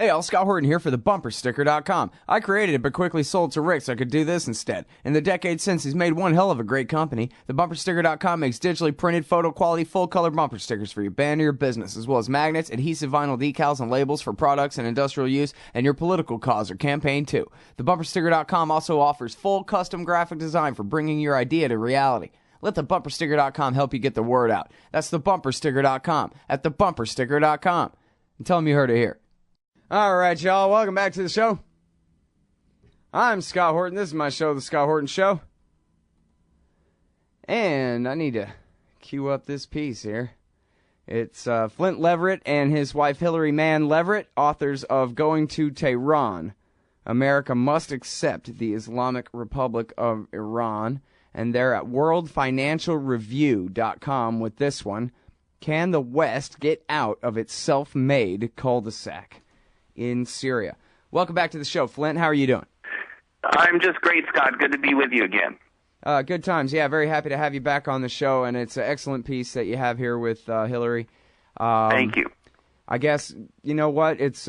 Hey, all, Scott Horton here for the bumpersticker.com. I created it but quickly sold to Rick so I could do this instead. In the decades since, he's made one hell of a great company. The bumpersticker.com makes digitally printed, photo quality, full color bumper stickers for your band or your business, as well as magnets, adhesive vinyl decals, and labels for products and industrial use and your political cause or campaign too. The bumpersticker.com also offers full custom graphic design for bringing your idea to reality. Let the bumpersticker.com help you get the word out. That's the bumpersticker.com at the bumpersticker.com. And tell them you heard it here. All right, y'all, welcome back to the show. I'm Scott Horton. This is my show, The Scott Horton Show. And I need to cue up this piece here. It's Flynt Leverett and his wife Hillary Mann Leverett, authors of Going to Tehran. America Must Accept the Islamic Republic of Iran. And they're at worldfinancialreview.com with this one. Can the West get out of its self-made cul-de-sac in Syria? Welcome back to the show, Flynt. How are you doing? I'm just great, Scott. Good to be with you again. Good times. Yeah, very happy to have you back on the show, and it's an excellent piece that you have here with Hillary. Thank you. I guess, you know what, it's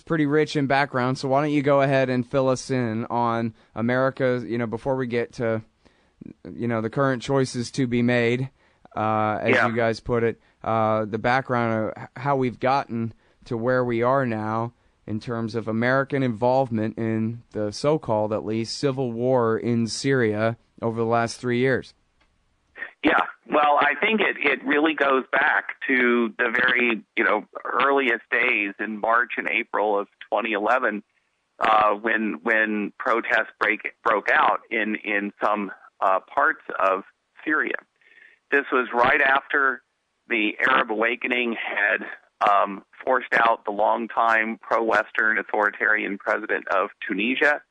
pretty rich in background, so why don't you go ahead and fill us in on America, before we get to, the current choices to be made, as you guys put it, the background of how we've gotten to where we are now in terms of American involvement in the so-called, at least, civil war in Syria over the last 3 years. Yeah, well, I think it really goes back to the very, earliest days in March and April of 2011 when protests broke out in some parts of Syria. This was right after the Arab awakening had forced out the longtime pro-Western authoritarian president of Tunisia,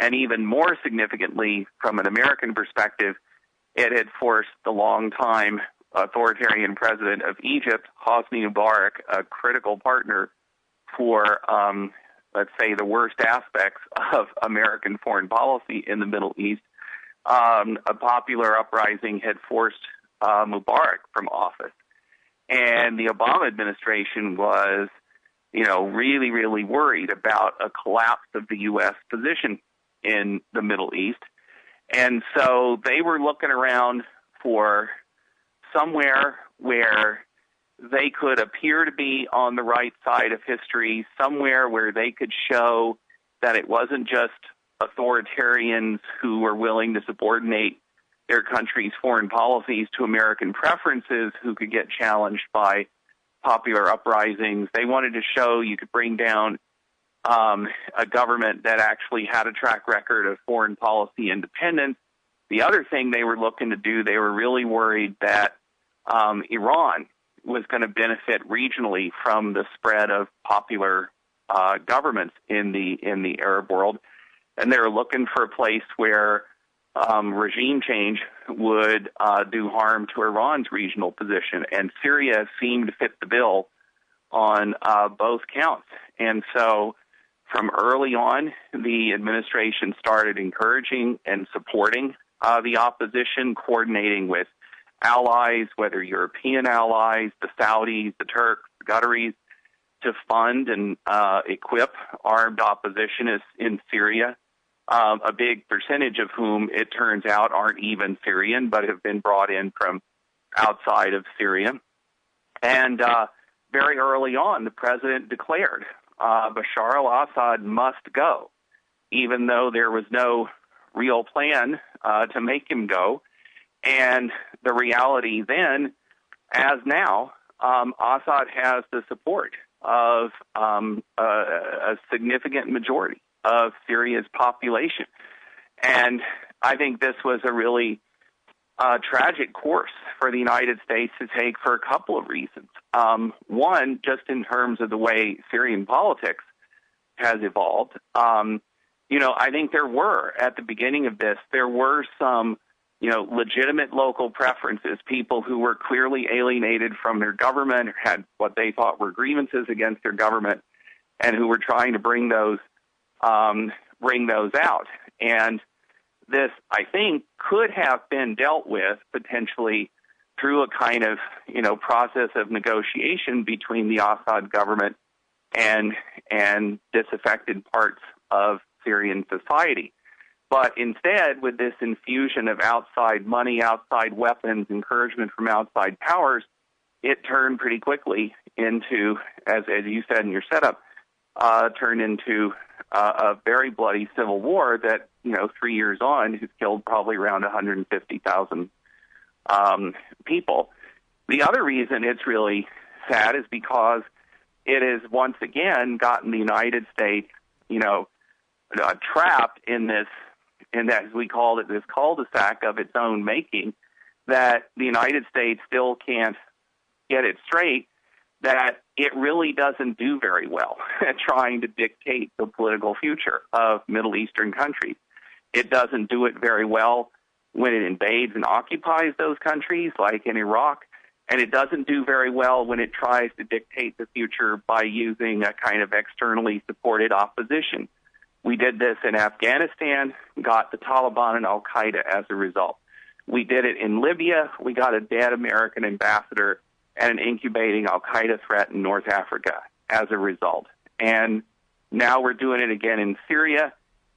and even more significantly, from an American perspective, it had forced the longtime authoritarian president of Egypt, Hosni Mubarak, a critical partner for, let's say, the worst aspects of American foreign policy in the Middle East. A popular uprising had forced Mubarak from office. And the Obama administration was, really, really worried about a collapse of the U.S. position in the Middle East. And so they were looking around for somewhere where they could appear to be on the right side of history, somewhere where they could show that it wasn't just authoritarians who were willing to subordinate their country's foreign policies to American preferences who could get challenged by popular uprisings. They wanted to show you could bring down a government that actually had a track record of foreign policy independence. The other thing they were looking to do, they were really worried that Iran was going to benefit regionally from the spread of popular governments in the Arab world. And they were looking for a place where regime change would do harm to Iran's regional position. And Syria seemed to fit the bill on both counts. And so from early on, the administration started encouraging and supporting the opposition, coordinating with allies, whether European allies, the Saudis, the Turks, the Qataris, to fund and equip armed oppositionists in Syria. A big percentage of whom, it turns out, aren't even Syrian, but have been brought in from outside of Syria. And very early on, the president declared Bashar al-Assad must go, even though there was no real plan to make him go. And the reality then, as now, Assad has the support of a significant majority of Syria's population. And I think this was a really tragic course for the United States to take for a couple of reasons. One, just in terms of the way Syrian politics has evolved. I think at the beginning of this, there were some, legitimate local preferences, people who were clearly alienated from their government, had what they thought were grievances against their government, and who were trying to bring those out. And this, I think, could have been dealt with potentially through a kind of, process of negotiation between the Assad government and and disaffected parts of Syrian society. But instead, with this infusion of outside money, outside weapons, encouragement from outside powers, it turned pretty quickly into, as you said in your setup, turned into a very bloody civil war that, 3 years on, has killed probably around 150,000 people. The other reason it's really sad is because it has once again gotten the United States, trapped in this, and as we called it, this cul-de-sac of its own making, that the United States still can't get it straight, that it really doesn't do very well at trying to dictate the political future of Middle Eastern countries. It doesn't do it very well when it invades and occupies those countries, like in Iraq, and it doesn't do very well when it tries to dictate the future by using a kind of externally supported opposition. We did this in Afghanistan, got the Taliban and al-Qaeda as a result. We did it in Libya. We got a dead American ambassador and an incubating al-Qaeda threat in North Africa as a result. And now we're doing it again in Syria,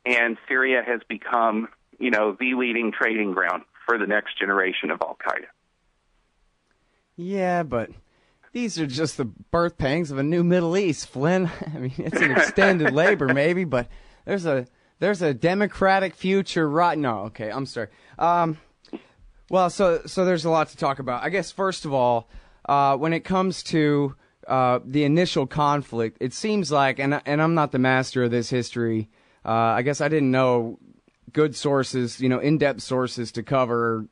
and Syria has become, the leading trading ground for the next generation of al-Qaeda. Yeah, but these are just the birth pangs of a new Middle East, Flynn. I mean, it's an extended labor, maybe, but there's a democratic future right now. Okay, I'm sorry. Well, so there's a lot to talk about. I guess, first of all, when it comes to the initial conflict, it seems like, and I'm not the master of this history, I guess I didn't know good sources, in-depth sources to cover,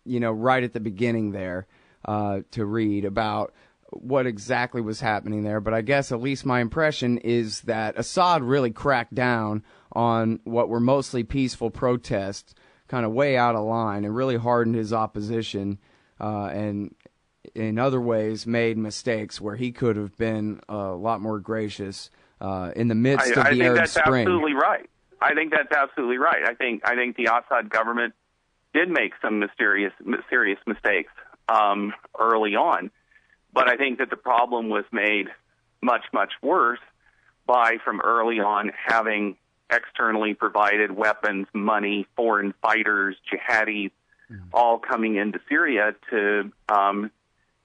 right at the beginning there, to read about what exactly was happening there. But I guess at least my impression is that Assad really cracked down on what were mostly peaceful protests, kind of way out of line, and really hardened his opposition, and in other ways made mistakes where he could have been a lot more gracious in the midst of the Arab Spring. I think that's absolutely right. I think the Assad government did make some serious mistakes early on, but I think that the problem was made much, much worse by, from early on, having externally provided weapons, money, foreign fighters, jihadis, all coming into Syria to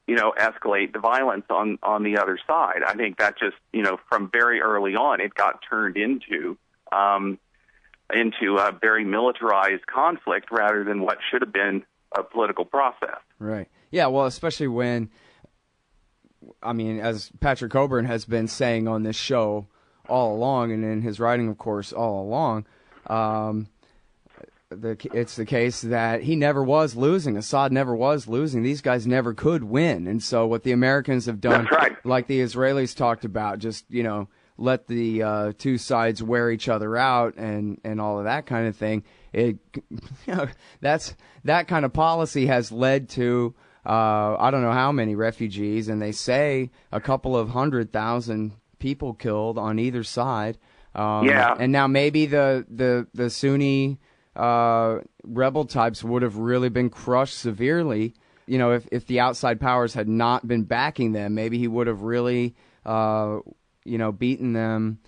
escalate the violence on the other side. I think that just, from very early on, it got turned into a very militarized conflict rather than what should have been a political process. Right. Yeah, well, especially when, as Patrick Coburn has been saying on this show all along, and in his writing, of course, all along, it's the case that he never was losing. Assad never was losing. These guys never could win. And so what the Americans have done, like the Israelis talked about, just, let the two sides wear each other out and all of that kind of thing. That kind of policy has led to I don't know how many refugees, and they say a couple of 100,000 people killed on either side. And now maybe the Sunni rebel types would have really been crushed severely. If the outside powers had not been backing them, maybe he would have really beaten them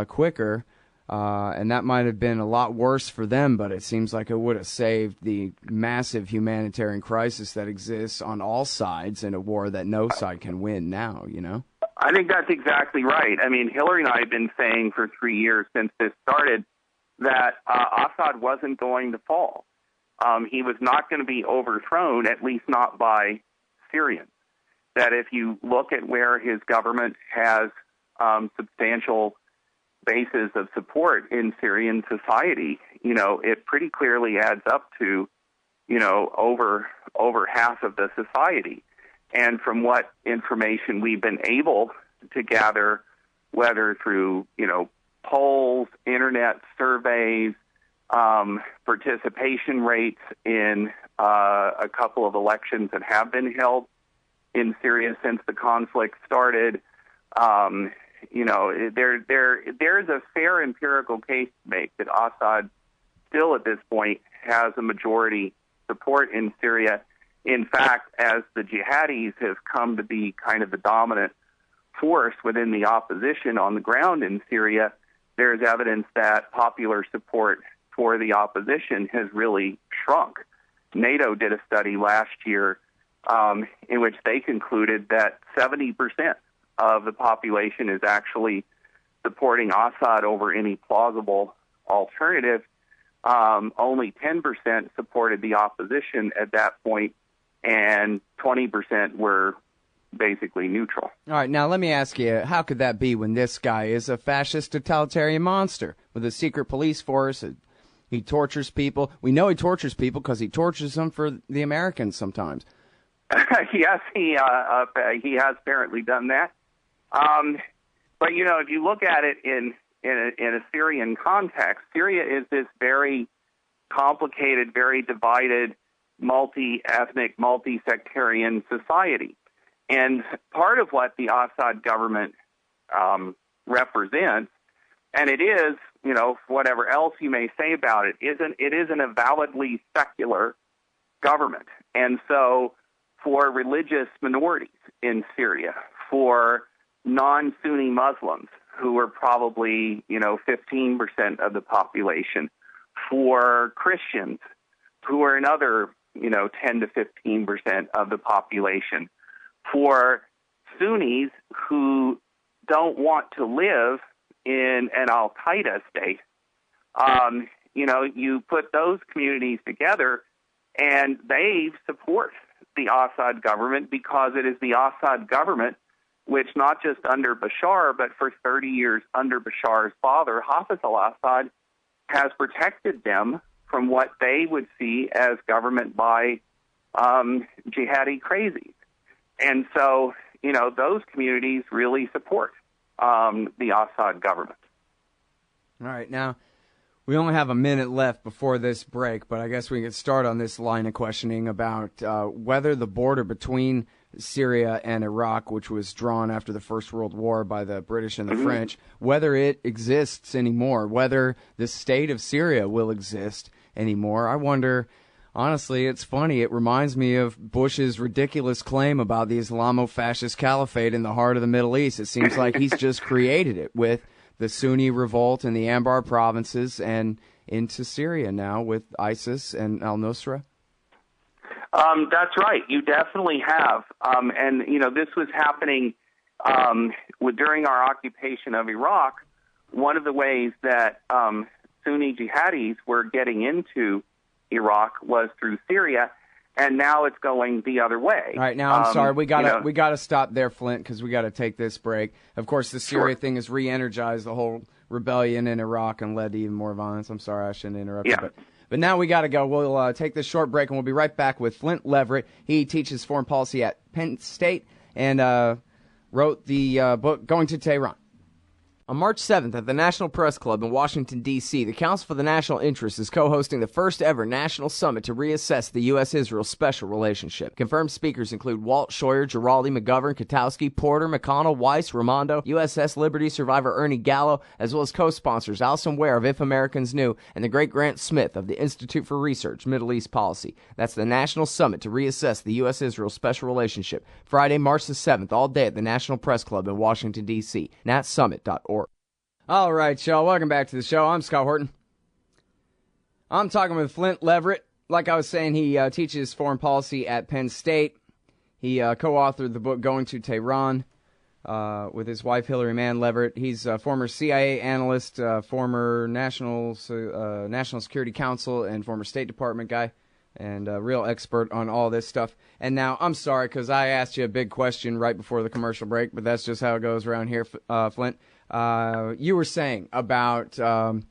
quicker. And that might have been a lot worse for them, but it seems like it would have saved the massive humanitarian crisis that exists on all sides in a war that no side can win now, I think that's exactly right. Hillary and I have been saying for 3 years since this started that Assad wasn't going to fall. He was not going to be overthrown, at least not by Syrians. That if you look at where his government has substantial bases of support in Syrian society, it pretty clearly adds up to, over half of the society. And from what information we've been able to gather, whether through, polls, internet surveys, participation rates in a couple of elections that have been held in Syria since the conflict started, there's a fair empirical case to make that Assad still at this point has a majority support in Syria. In fact, as the jihadis have come to be kind of the dominant force within the opposition on the ground in Syria, there's evidence that popular support for the opposition has really shrunk. NATO did a study last year in which they concluded that 70% of the population is actually supporting Assad over any plausible alternative. Only 10% supported the opposition at that point, and 20% were basically neutral. All right, now let me ask you, how could that be when this guy is a fascist totalitarian monster with a secret police force? He tortures people. We know he tortures people because he tortures them for the Americans sometimes. Yes, he has apparently done that. But, you know, if you look at it in a Syrian context, Syria is this very complicated, very divided, multi-ethnic, multi-sectarian society. And part of what the Assad government represents, and it is, you know, whatever else you may say about it, it is an avowedly secular government. And so for religious minorities in Syria, for non-Sunni Muslims, who are probably, you know, 15% of the population, for Christians, who are another, you know, 10 to 15% of the population, for Sunnis who don't want to live in an al-Qaeda state. You know, you put those communities together, and they support the Assad government because it is the Assad government which, not just under Bashar, but for 30 years under Bashar's father, Hafiz al-Assad, has protected them from what they would see as government by jihadi crazies. And so, you know, those communities really support the Assad government. All right, now, we only have a minute left before this break, but I guess we can start on this line of questioning about whether the border between Syria and Iraq, which was drawn after the First World War by the British and the French, whether it exists anymore, whether the state of Syria will exist anymore. I wonder, honestly, it's funny. It reminds me of Bush's ridiculous claim about the Islamo-fascist caliphate in the heart of the Middle East. It seems like he's just created it with the Sunni revolt in the Anbar provinces and into Syria now with ISIS and al-Nusra. That's right. You definitely have. And, you know, this was happening during our occupation of Iraq. One of the ways that Sunni jihadis were getting into Iraq was through Syria, and now it's going the other way. All right, now I'm sorry. We gotta stop there, Flynt, because we got to take this break. Of course, the Syria thing has re-energized the whole rebellion in Iraq and led to even more violence. I'm sorry I shouldn't interrupt you, but now we got to go. We'll take this short break, and we'll be right back with Flynt Leverett. He teaches foreign policy at Penn State and wrote the book Going to Tehran. On March 7th at the National Press Club in Washington, D.C., the Council for the National Interest is co-hosting the first-ever national summit to reassess the U.S.-Israel special relationship. Confirmed speakers include Walt, Scheuer, Giraldi, McGovern, Katowski, Porter, McConnell, Weiss, Raimondo, USS Liberty survivor Ernie Gallo, as well as co-sponsors Alison Ware of If Americans Knew and the great Grant Smith of the Institute for Research, Middle East Policy. That's the national summit to reassess the U.S.-Israel special relationship. Friday, March the 7th, all day at the National Press Club in Washington, D.C. natsummit.org. All right, y'all. Welcome back to the show. I'm Scott Horton. I'm talking with Flynt Leverett. Like I was saying, he teaches foreign policy at Penn State. He co-authored the book Going to Tehran with his wife, Hillary Mann Leverett. He's a former CIA analyst, former National Security Council, and former State Department guy, and a real expert on all this stuff. And now, I'm sorry, because I asked you a big question right before the commercial break, but that's just how it goes around here, Flynt. You were saying about the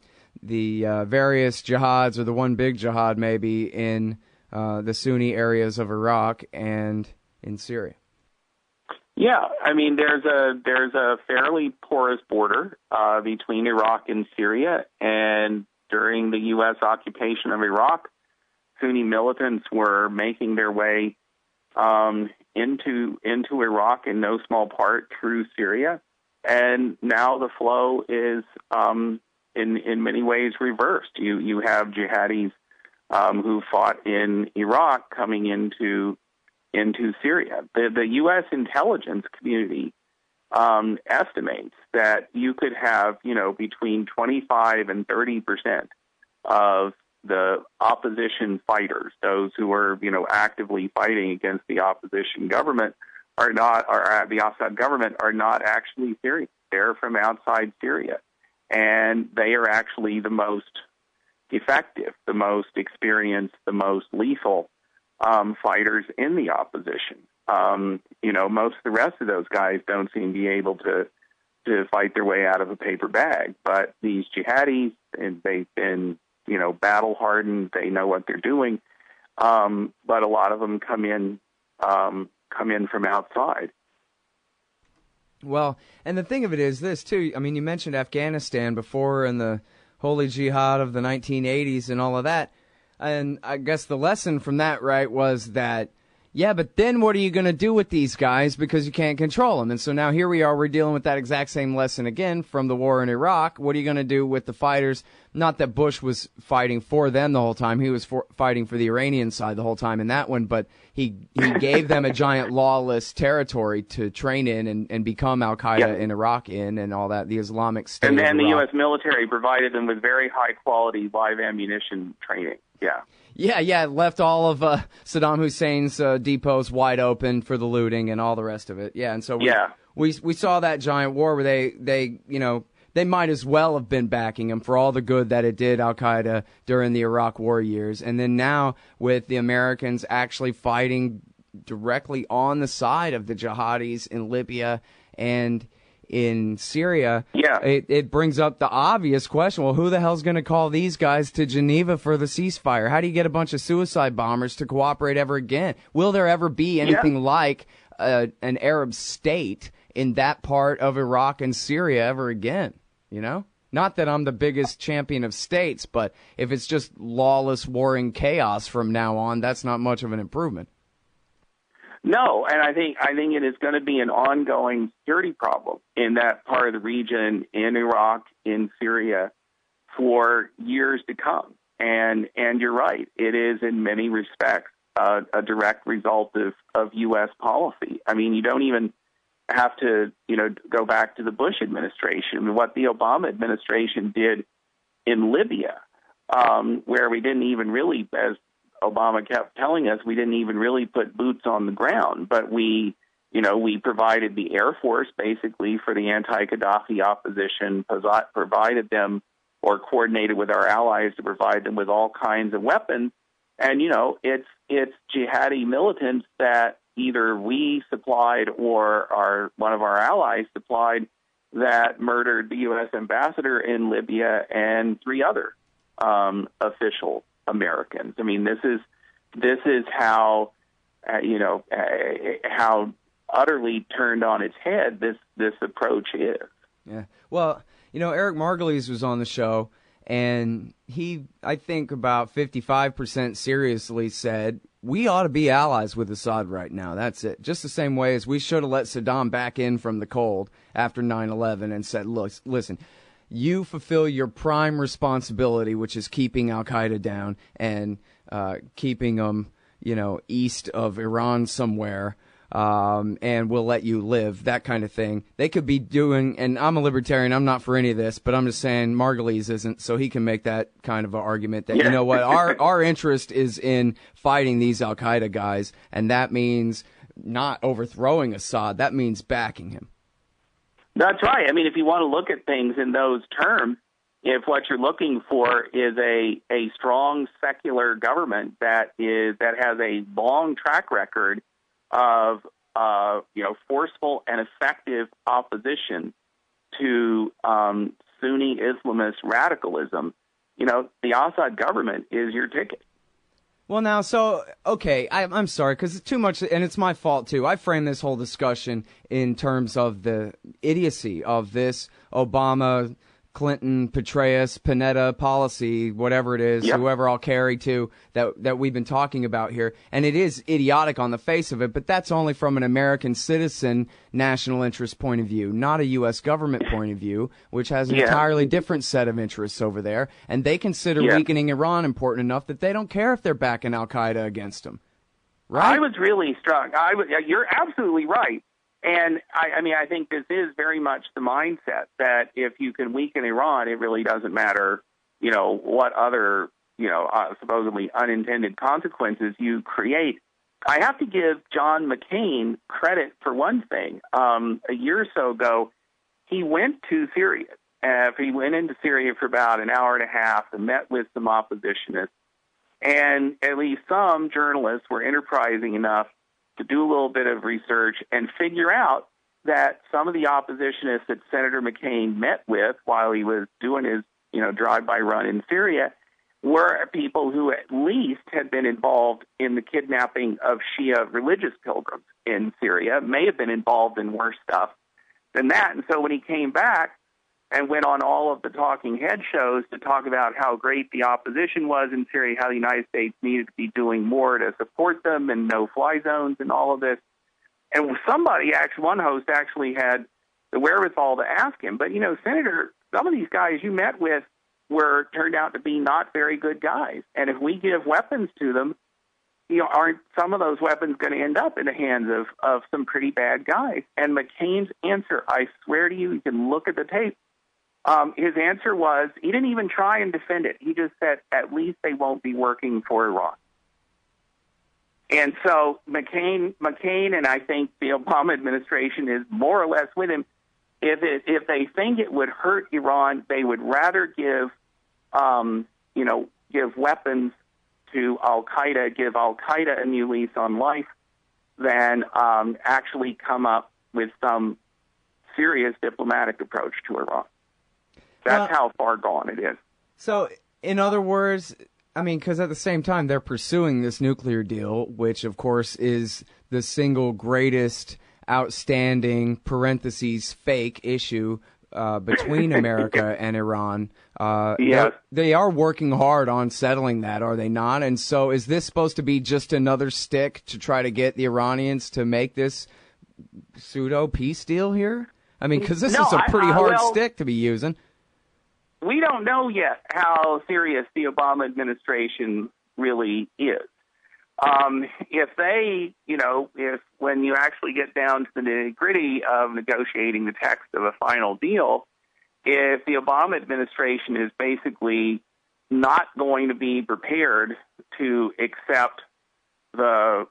various jihads, or the one big jihad maybe, in the Sunni areas of Iraq and in Syria. Yeah, I mean, there's a fairly porous border between Iraq and Syria, and during the U.S. occupation of Iraq, Sunni militants were making their way into Iraq in no small part through Syria. And now the flow is, in many ways, reversed. You have jihadis who fought in Iraq coming into Syria. The U.S. intelligence community estimates that you could have, between 25 and 30% of the opposition fighters, those who are, actively fighting against the opposition government, the Assad government, are not actually Syrian. They're from outside Syria, and they are actually the most effective, the most experienced, the most lethal fighters in the opposition. Most of the rest of those guys don't seem to be able to fight their way out of a paper bag. But these jihadis, and they've been, battle hardened. They know what they're doing. But a lot of them come in from outside. Well, and the thing of it is this too. I mean, you mentioned Afghanistan before and the holy jihad of the 1980s and all of that. And I guess the lesson from that, right, was that, yeah, but then what are you going to do with these guys because you can't control them? And so now here we are, we're dealing with that exact same lesson again from the war in Iraq. What are you going to do with the fighters? Not that Bush was fighting for them the whole time. He was fighting for the Iranian side the whole time in that one, but he gave them a giant lawless territory to train in and become Al-Qaeda in Iraq and all that, the Islamic State. And then the U.S. military provided them with very high-quality live ammunition training. Yeah, left all of Saddam Hussein's depots wide open for the looting and all the rest of it. Yeah, and so we saw that giant war where they might as well have been backing him for all the good that it did Al-Qaeda during the Iraq war years. And then now with the Americans actually fighting directly on the side of the jihadis in Libya and in Syria, it brings up the obvious question, well, who the hell's going to call these guys to Geneva for the ceasefire? How do you get a bunch of suicide bombers to cooperate ever again? Will there ever be anything like an Arab state in that part of Iraq and Syria ever again? Not that I'm the biggest champion of states, but if it's just lawless warring chaos from now on, that's not much of an improvement. No, and I think it is going to be an ongoing security problem in that part of the region, in Iraq, in Syria, for years to come. And you're right, it is in many respects a direct result of U.S. policy. I mean, you don't even have to go back to the Bush administration. I mean, what the Obama administration did in Libya, where we didn't even really, as Obama kept telling us, we didn't even really put boots on the ground, but we provided the Air Force basically for the anti-Gaddafi opposition, provided them or coordinated with our allies to provide them with all kinds of weapons. And, it's jihadi militants that either we supplied or one of our allies supplied that murdered the U.S. ambassador in Libya and 3 other official Americans. I mean, this is how how utterly turned on its head this approach is. Yeah. Well, Eric Margulies was on the show, and he, I think, about 55% seriously said we ought to be allies with Assad right now. That's it. Just the same way as we should have let Saddam back in from the cold after 9/11 and said, look, listen. You fulfill your prime responsibility, which is keeping Al-Qaeda down and keeping them, east of Iran somewhere, and we'll let you live, that kind of thing. They could be doing, and I'm a libertarian, I'm not for any of this, but I'm just saying Margulies isn't, so he can make that kind of an argument that, our interest is in fighting these Al-Qaeda guys, and that means not overthrowing Assad, that means backing him. That's right. I mean, if you want to look at things in those terms, if what you're looking for is a strong secular government that has a long track record of forceful and effective opposition to Sunni Islamist radicalism, the Assad government is your ticket. Well, now, okay, I'm sorry, because it's too much, and it's my fault, too. I framed this whole discussion in terms of the idiocy of this Obama, Clinton, Petraeus, Panetta policy, whatever it is, whoever I'll carry to, that we've been talking about here. And it is idiotic on the face of it, but that's only from an American citizen national interest point of view, not a U.S. government point of view, which has an entirely different set of interests over there. And they consider weakening Iran important enough that they don't care if they're backing Al-Qaeda against them. Right? I was really struck. You're absolutely right. And I mean, I think this is very much the mindset that if you can weaken Iran, it really doesn't matter, what other, supposedly unintended consequences you create. I have to give John McCain credit for one thing. A year or so ago, he went to Syria. He went into Syria for about an hour and a half and met with some oppositionists. And at least some journalists were enterprising enough to do a little bit of research and figure out that some of the oppositionists that Senator McCain met with while he was doing his, drive-by run in Syria were people who at least had been involved in the kidnapping of Shia religious pilgrims in Syria, may have been involved in worse stuff than that. And so when he came back and went on all of the talking head shows to talk about how great the opposition was in Syria, how the United States needed to be doing more to support them and no-fly zones and all of this. And one host actually had the wherewithal to ask him, but, Senator, some of these guys you met with turned out to be not very good guys. And if we give weapons to them, aren't some of those weapons going to end up in the hands of some pretty bad guys? And McCain's answer, I swear to you can look at the tape, his answer was, he didn't even try and defend it. He just said, at least they won't be working for Iran. And so McCain, and I think the Obama administration is more or less with him. If they think it would hurt Iran, they would rather give weapons to Al-Qaeda, give Al-Qaeda a new lease on life, than actually come up with some serious diplomatic approach to Iran. That's how far gone it is. So, in other words, I mean, because at the same time, they're pursuing this nuclear deal, which, of course, is the single greatest outstanding, parentheses, fake issue between America and Iran. Yes. They are working hard on settling that, are they not? And so is this supposed to be just another stick to try to get the Iranians to make this pseudo-peace deal here? I mean, because this is a pretty hard stick to be using. We don't know yet how serious the Obama administration really is. If when you actually get down to the nitty-gritty of negotiating the text of a final deal, if the Obama administration is basically not going to be prepared to accept both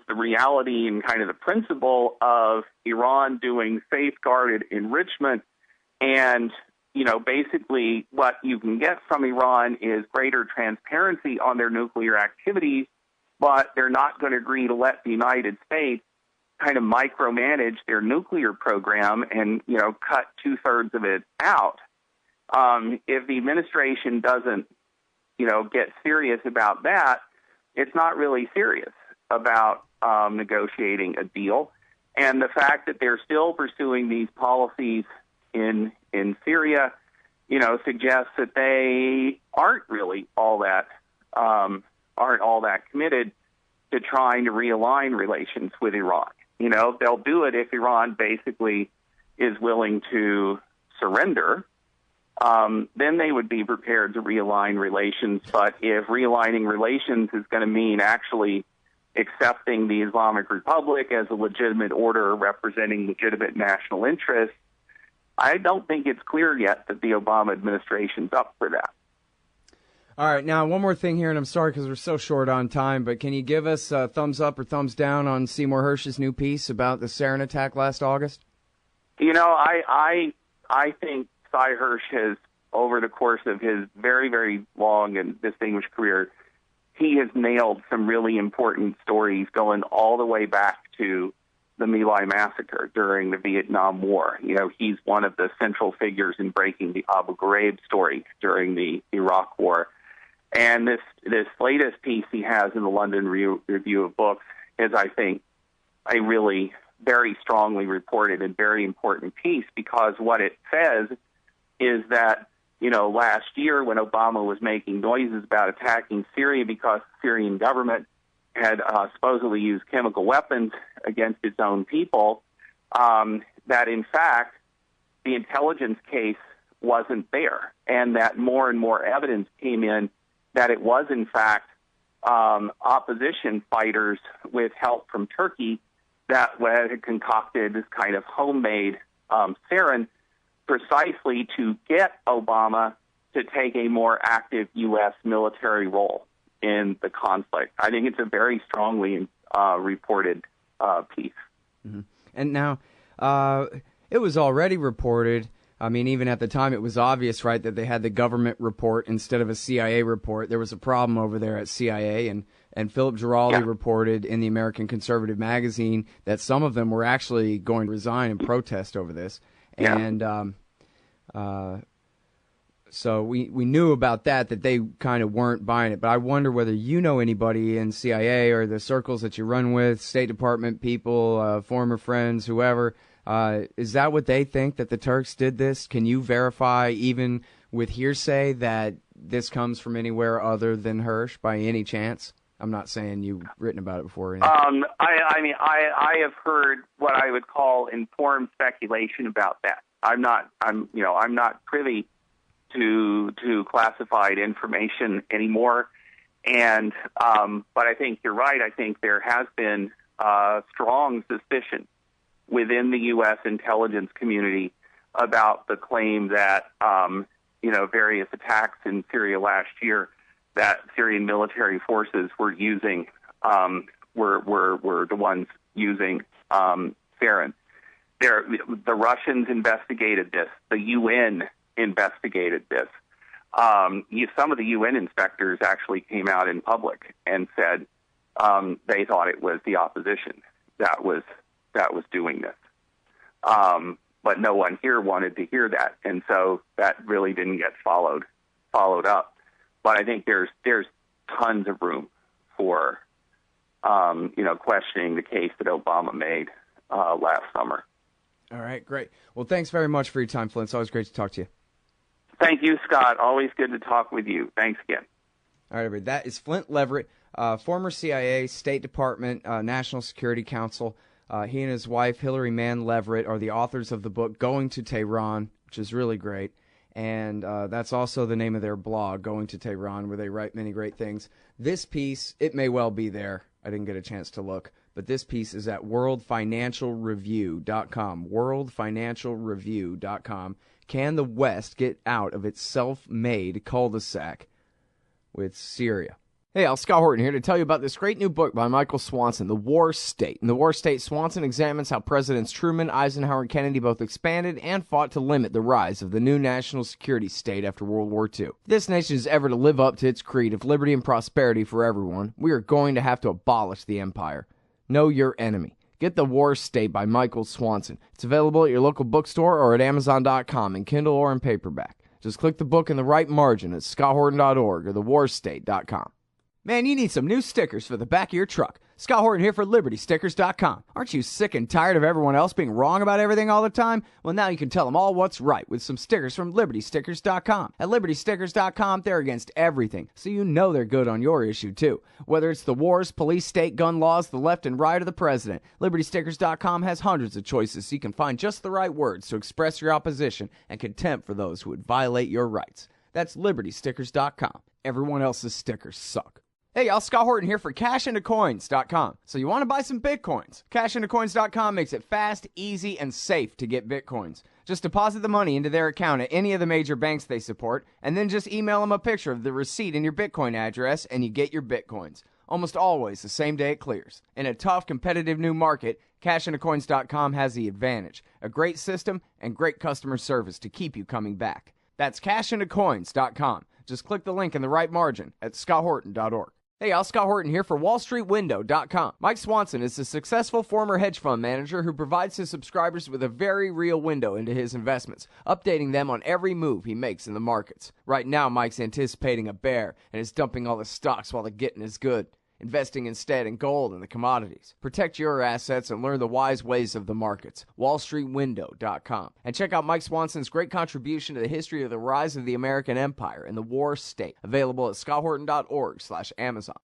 the reality and kind of the principle of Iran doing safeguarded enrichment, and basically what you can get from Iran is greater transparency on their nuclear activities, but they're not going to agree to let the United States kind of micromanage their nuclear program and, cut 2/3 of it out. If the administration doesn't, get serious about that, it's not really serious about negotiating a deal. And the fact that they're still pursuing these policies in Syria, suggests that they aren't really all that committed to trying to realign relations with Iran. They'll do it if Iran basically is willing to surrender. Then they would be prepared to realign relations. But if realigning relations is going to mean actually accepting the Islamic Republic as a legitimate order representing legitimate national interests, I don't think it's clear yet that the Obama administration's up for that. All right, now one more thing here, and I'm sorry because we're so short on time, but can you give us a thumbs up or thumbs down on Seymour Hersh's new piece about the sarin attack last August? I think Sy Hersh has, over the course of his very, very long and distinguished career, he has nailed some really important stories going all the way back to the My Lai massacre during the Vietnam War. He's one of the central figures in breaking the Abu Ghraib story during the Iraq War. And this latest piece he has in the London Review of Books is, I think, a really very strongly reported and very important piece, because what it says is that, last year when Obama was making noises about attacking Syria because the Syrian government had supposedly used chemical weapons against its own people, that in fact the intelligence case wasn't there, and that more and more evidence came in that it was in fact opposition fighters with help from Turkey that had concocted this kind of homemade sarin precisely to get Obama to take a more active U.S. military role in the conflict. I think it's a very strongly reported piece. Mm-hmm. And now, it was already reported. I mean, even at the time, it was obvious, right, that they had the government report instead of a CIA report. There was a problem over there at CIA, and Philip Giraldi reported in the American Conservative magazine that some of them were actually going to resign and protest over this. Yeah. And so we knew about that they kind of weren't buying it. But I wonder whether you know anybody in CIA or the circles that you run with, State Department people, former friends, whoever. Is that what they think, that the Turks did this? Can you verify, even with hearsay, that this comes from anywhere other than Hersh by any chance? I'm not saying you've written about it before. I mean, I have heard what I would call informed speculation about that. I'm not privy to classified information anymore. And but I think you're right. I think there has been strong suspicion within the U.S. intelligence community about the claim that various attacks in Syria last year that Syrian military forces were using were the ones using sarin. The Russians investigated this. The UN investigated this. Some of the UN inspectors actually came out in public and said they thought it was the opposition that was doing this. But no one here wanted to hear that, and so that really didn't get followed up. But I think there's tons of room for questioning the case that Obama made last summer. All right, great. Well, thanks very much for your time, Flynt. It's always great to talk to you. Thank you, Scott. Always good to talk with you. Thanks again. All right, everybody. That is Flynt Leverett, former CIA, State Department, National Security Council. He and his wife, Hillary Mann Leverett, are the authors of the book Going to Tehran, which is really great. And that's also the name of their blog, Going to Tehran, where they write many great things. This piece, it may well be there. I didn't get a chance to look. But this piece is at worldfinancialreview.com, worldfinancialreview.com. Can the West get out of its self-made cul-de-sac with Syria? Hey, Scott Horton here to tell you about this great new book by Michael Swanson, The War State. In The War State, Swanson examines how Presidents Truman, Eisenhower, and Kennedy both expanded and fought to limit the rise of the new national security state after World War II. If this nation is ever to live up to its creed of liberty and prosperity for everyone, we are going to have to abolish the empire. Know your enemy. Get The War State by Michael Swanson. It's available at your local bookstore or at Amazon.com in Kindle or in paperback. Just click the book in the right margin at scotthorton.org or thewarstate.com. Man, you need some new stickers for the back of your truck. Scott Horton here for LibertyStickers.com. Aren't you sick and tired of everyone else being wrong about everything all the time? Well, now you can tell them all what's right with some stickers from LibertyStickers.com. At LibertyStickers.com, they're against everything, so you know they're good on your issue, too. Whether it's the wars, police, state, gun laws, the left and right, or the president, LibertyStickers.com has hundreds of choices so you can find just the right words to express your opposition and contempt for those who would violate your rights. That's LibertyStickers.com. Everyone else's stickers suck. Hey y'all, Scott Horton here for CashIntoCoins.com. So you want to buy some Bitcoins? CashIntoCoins.com makes it fast, easy, and safe to get Bitcoins. Just deposit the money into their account at any of the major banks they support, and then just email them a picture of the receipt and your Bitcoin address, and you get your Bitcoins. Almost always the same day it clears. In a tough, competitive new market, CashIntoCoins.com has the advantage. A great system and great customer service to keep you coming back. That's CashIntoCoins.com. Just click the link in the right margin at scotthorton.org. Hey, Scott Horton here for WallStreetWindow.com. Mike Swanson is a successful former hedge fund manager who provides his subscribers with a very real window into his investments, updating them on every move he makes in the markets. Right now, Mike's anticipating a bear and is dumping all the stocks while the getting is good, investing instead in gold and the commodities. Protect your assets and learn the wise ways of the markets. WallStreetWindow.com. And check out Mike Swanson's great contribution to the history of the rise of the American empire and the war state. Available at scotthorton.org/Amazon.